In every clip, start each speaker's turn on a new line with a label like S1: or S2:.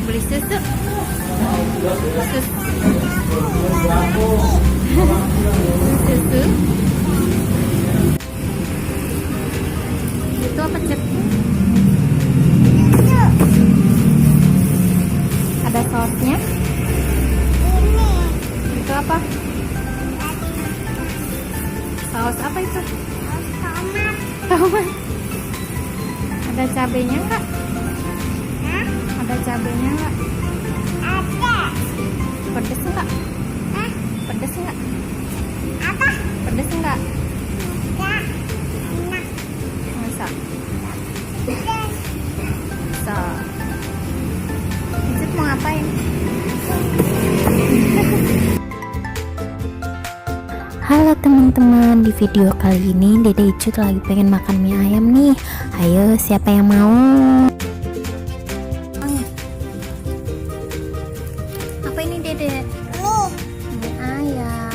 S1: Beli susu. Susu. Itu apa, Cep? Ada sausnya. Itu apa? Saus apa itu? Tomat. Ada cabenya enggak? Ada cabenya enggak?
S2: Ada.
S1: Pedes enggak? Pedes enggak?
S2: Apa?
S1: Pedes enggak?
S2: Enggak. Enak.
S1: Masa?
S2: Pedas.
S1: Bisa. Cip mau ngapain?
S3: Halo teman-teman, di video kali ini Dede Icut lagi pengen makan mie ayam nih. Ayo, siapa yang mau?
S1: Apa ini, Dede? Mie ayam.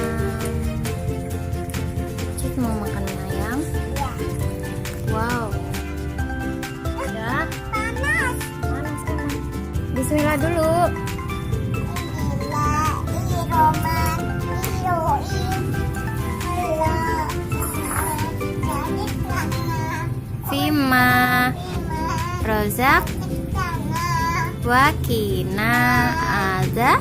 S1: Icut mau makan mie ayam?
S2: Ya.
S1: Wow. Ya,
S2: Panas.
S1: panas emang. Bismillah dulu.
S2: Roman. Iroim.
S1: Fima, Rozak, Wakina, Ada,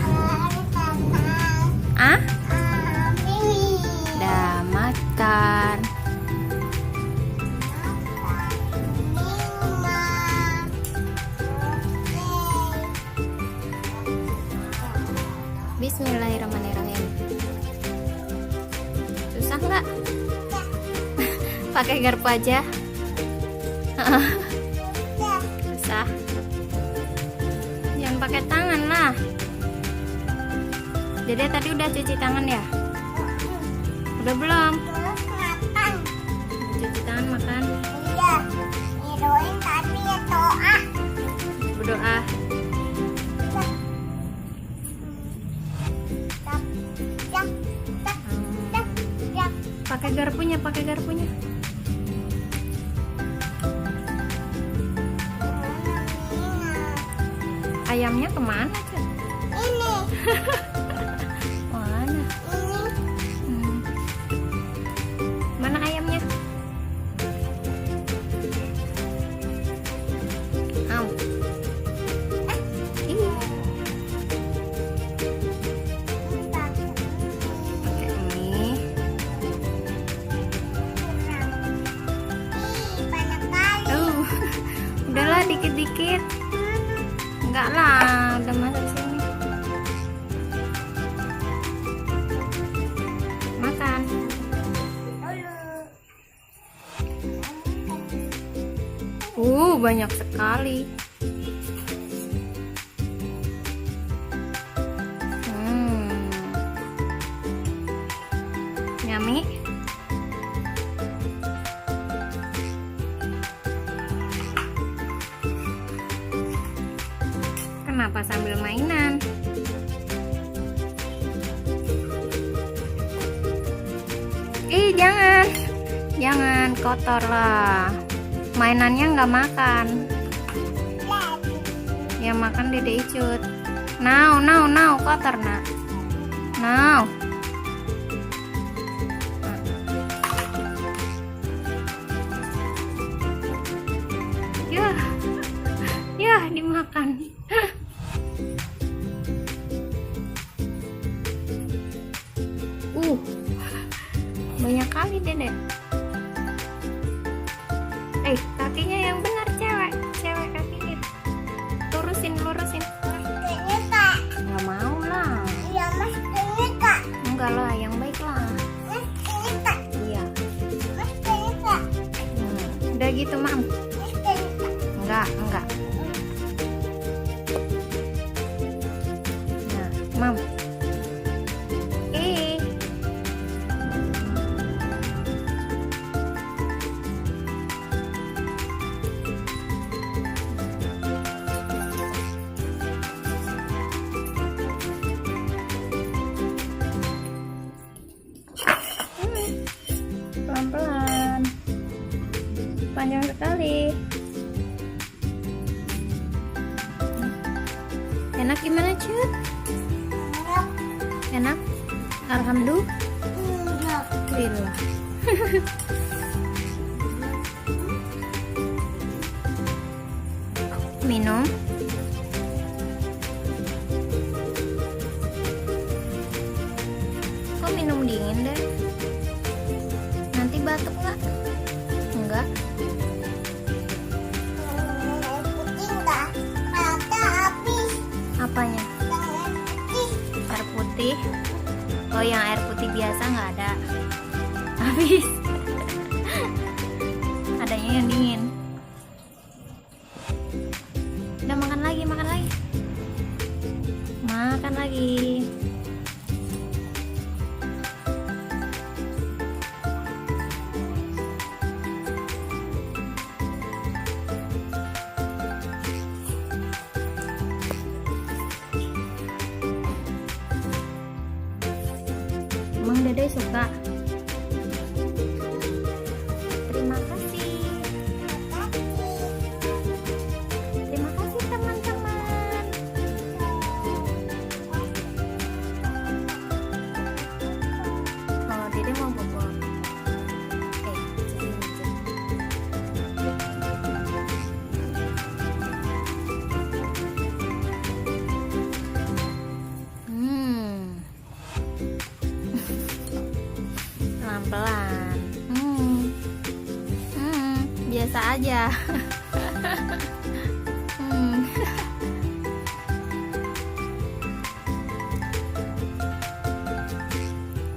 S1: Dah makan. Bismillahirrahmanirrahim. Susah nggak? Pakai garpu aja. Susah. Jangan pakai tangan lah. Dede tadi udah cuci tangan ya? Udah belum? Cuci tangan makan.
S2: Iya. Iroim tapi ya toa.
S1: Berdoa. Pakai garpunya, pakai garpunya. Ayamnya kemana, Cek?
S2: Ini.
S1: Mana?
S2: Ini.
S1: Mana ayamnya? Au. Ini. Pakai mie. Udahlah dikit-dikit. Enggak lah, udah masuk sini. Makan. Banyak sekali. Yummy. Kenapa sambil mainan? Jangan kotor lah. Mainannya nggak makan. Yang makan Dede Icut. Now, kotor nak. Now. Ya, dimakan. Banyak kali Dede. Kakinya yang benar, cewek kakinya. Lurusin.
S2: Ini kak.
S1: Nggak mau lah.
S2: Iya mas, ini kak.
S1: Enggak lah, yang baik lah.
S2: Mas, ini kak.
S1: Iya.
S2: Mas, ini kak.
S1: Udah gitu, Mam.
S2: Mas, ini kak.
S1: Enggak. Nah, Mam. Pelan-pelan. Panjang sekali. Enak gimana Cut?
S2: Enak.
S1: Enak? Alhamdulillah.
S2: Enggak.
S1: Minum. Kok minum dingin deh? Nanti batuk nggak? Enggak.
S2: Air putih enggak? Ada habis.
S1: Apanya?
S2: Yang air putih.
S1: Air putih. Oh, yang air putih biasa nggak ada. Habis. Adanya yang dingin. Udah makan lagi, makan lagi. Makan lagi. Emang Dede suka? Terima kasih. Terima kasih teman-teman. Oh, Dede mau bobo. Sini. Pelan-pelan. Biasa aja.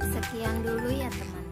S1: Sekian dulu ya teman.